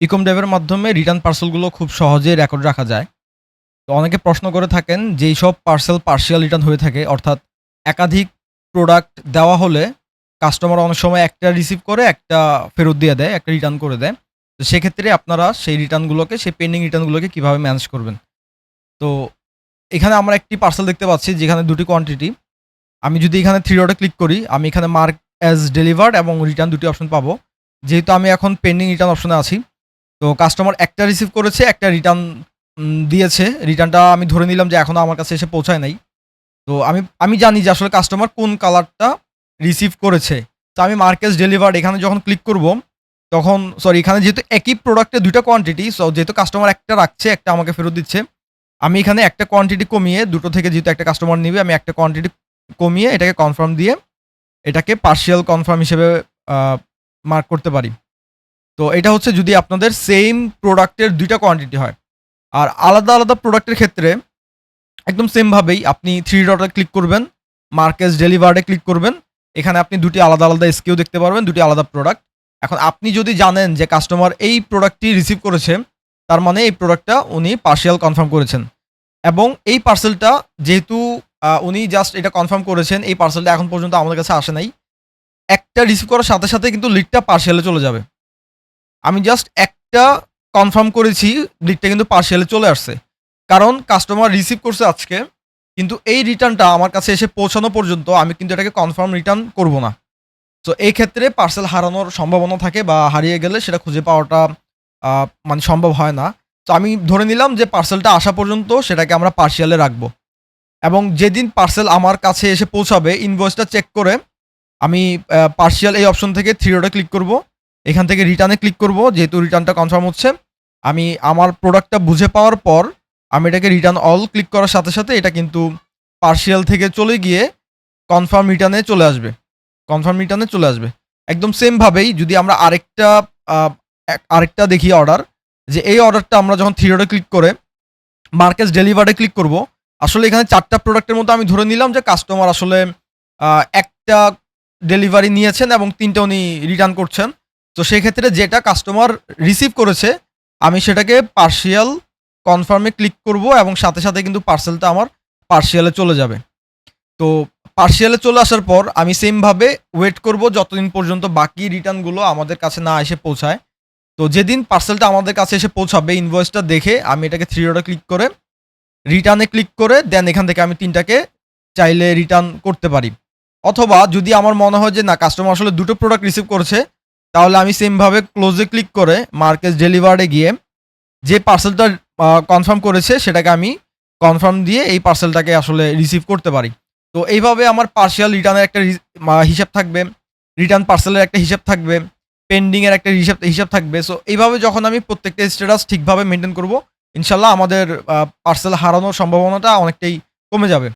ইকম ড্রাইভের মাধ্যমে রিটার্ন পার্সেলগুলো খুব সহজেই রেকর্ড রাখা যায়। তো অনেকে প্রশ্ন করে থাকেন যেইসব পার্সেল পার্সিয়াল রিটার্ন হয়ে থাকে, অর্থাৎ একাধিক প্রোডাক্ট দেওয়া হলে কাস্টমার অনেক সময় একটা রিসিভ করে, একটা ফেরত দিয়ে দেয়, একটা রিটার্ন করে দেয়। তো সেক্ষেত্রে আপনারা সেই রিটার্নগুলোকে, সেই পেন্ডিং রিটার্নগুলোকে কিভাবে ম্যানেজ করবেন? তো এখানে আমরা একটি পার্সেল দেখতে পাচ্ছি যেখানে ২ টি কোয়ান্টিটি। আমি যদি এখানে 3 ডটে ক্লিক করি, আমি এখানে মার্ক অ্যাজ ডেলিভার্ড এবং রিটার্ন ২ টি অপশন পাবো। যেহেতু আমি এখন পেন্ডিং রিটার্ন অপশনে আছি, তো কাস্টমার একটা রিসিভ করেছে, একটা রিটার্ন দিয়েছে। রিটার্নটা আমি ধরে নিলাম যে এখনো আমার কাছে এসে পৌঁছায় নাই। তো আমি আমি জানি যে আসলে কাস্টমার কোন কালারটা রিসিভ করেছে। তো আমি মার্ক অ্যাজ ডেলিভার্ড এখানে যখন ক্লিক করব, তখন সরি, এখানে যেহেতু একই প্রোডাক্টের ২ টা কোয়ান্টিটি, সো যেহেতু কাস্টমার একটা রাখছে, একটা আমাকে ফেরত দিচ্ছে। আমি এখানে একটা কোয়ান্টিটি কমিয়ে, দুটো থেকে যেহেতু একটা কাস্টমার নিবে, আমি একটা কোয়ান্টিটি কমিয়ে এটাকে কনফার্ম দিয়ে এটাকে পার্সিয়াল কনফার্ম হিসেবে আ মার্ক করতে পারি। তো এটা হচ্ছে যদি আপনাদের সেইম প্রোডাক্টের ২ টা কোয়ান্টিটি হয়। আর আলাদা, আলাদা প্রোডাক্টের ক্ষেত্রে একদম সেম ভাবেই আপনি 3 ডটে ক্লিক করবেন, মার্ক অ্যাজ ডেলিভার্ড এ ক্লিক করবেন। এখানে আপনি ২ টি আলাদা, আলাদা SKU দেখতে পারবেন, ২ টি আলাদা প্রোডাক্ট। এখন আপনি যদি জানেন যে কাস্টমার এই প্রোডাক্টটি রিসিভ করেছে, তার মানে এই প্রোডাক্টটা উনি পার্সিয়াল কনফার্ম করেছেন। এবং এই পার্সেলটা যেহেতু উনি জাস্ট এটা কনফার্ম করেছেন, এই পার্সেলটা এখন পর্যন্ত আমাদের কাছে আসে নাই। একটা রিসিভ করার সাথে, সাথে কিন্তু লিডটা পার্সিয়াল এ চলে যাবে। আমি জাস্ট একটা কনফার্ম করেছি, লিডটা কিন্তু পার্সিয়াল এ চলে আসছে। কারণ কাস্টমার রিসিভ করছে আজকে, কিন্তু এই রিটার্নটা আমার কাছে এসে পৌঁছানো পর্যন্ত আমি কিন্তু এটাকে কনফার্ম রিটার্ন করব না। সো এই ক্ষেত্রে পার্সেল হারানোর সম্ভাবনা থাকে বা হারিয়ে গেলে সেটা খুঁজে পাওয়াটা আ মানে সম্ভব হয় না। তো আমি ধরে নিলাম যে পার্সেলটা আসা পর্যন্ত সেটাকে আমরা পার্সিয়াল এ রাখবো। এবং যেদিন পার্সেল আমার কাছে এসে পৌঁছাবে, ইনভয়েসটা চেক করে আমি পার্সিয়াল এই অপশন থেকে 3 ডটে ক্লিক করব। এখান থেকে রিটার্ন এ ক্লিক করব। যেহেতু রিটার্নটা কনফার্ম হচ্ছে, আমি আমার প্রোডাক্টটা বুঝে পাওয়ার পর আমি এটাকে রিটার্ন অল ক্লিক করার সাথে, সাথে এটা কিন্তু পার্সিয়াল থেকে চলে গিয়ে কনফার্ম রিটার্ন এ চলে আসবে। কনফার্ম রিটার্ন এ চলে আসবে। একদম সেম ভাবেই যদি আমরা আরেকটা আ আরেকটা দেখি অর্ডার, যে এই অর্ডারটা আমরা যখন 3 ডটে ক্লিক করে মার্ক অ্যাজ ডেলিভার্ড এ ক্লিক করব। আসলে এখানে ৪ টা প্রোডাক্টের মধ্যে আমি ধরে নিলাম যে কাস্টমার আসলে একটা ডেলিভারি নিয়েছেন এবং ৩ টা উনি রিটার্ন করছেন। তো সেক্ষেত্রে যেটা কাস্টমার রিসিভ করেছে, আমি সেটাকে পার্সিয়াল কনফার্ম এ ক্লিক করব এবং সাথে, সাথে কিন্তু পার্সেলটা আমার পার্সিয়াল এ চলে যাবে। তো পার্সিয়াল এ চলে আসার পর আমি সেম ভাবে ওয়েট করব যতদিন পর্যন্ত বাকি রিটার্ন গুলো আমাদের কাছে না এসে পৌঁছায়। তো যেদিন পার্সেলটা আমাদের কাছে এসে পৌঁছাবে, ইনভয়েসটা দেখে আমি এটাকে 3 ডটে ক্লিক করে রিটার্ন এ ক্লিক করে দেন এখান থেকে আমি ৩ টাকে চাইলে রিটার্ন করতে পারি। অথবা যদি আমার মনে হয় যে না, কাস্টমার আসলে ২ টো প্রোডাক্ট রিসিভ করেছে, তাহলে আমি সেম ভাবে ক্লোজ এ ক্লিক করে মার্ক অ্যাজ ডেলিভার্ড এ গিয়ে যে পার্সেলটা কনফার্ম করেছে সেটাকে আমি কনফার্ম দিয়ে এই পার্সেলটাকে আসলে রিসিভ করতে পারি। তো এইভাবে আমার পার্সিয়াল রিটার্নের একটা হিসাব থাকবে, রিটার্ন পার্সেলের একটা হিসাব থাকবে, পেন্ডিং এর একটা হিসাব থাকবে। সো এইভাবে যখন আমি প্রত্যেকটা স্ট্যাটাস ঠিকভাবে মেইনটেইন করব, ইনশাআল্লাহ আমাদের পার্সেল হারানোর সম্ভাবনাটা অনেকটাই কমে যাবে।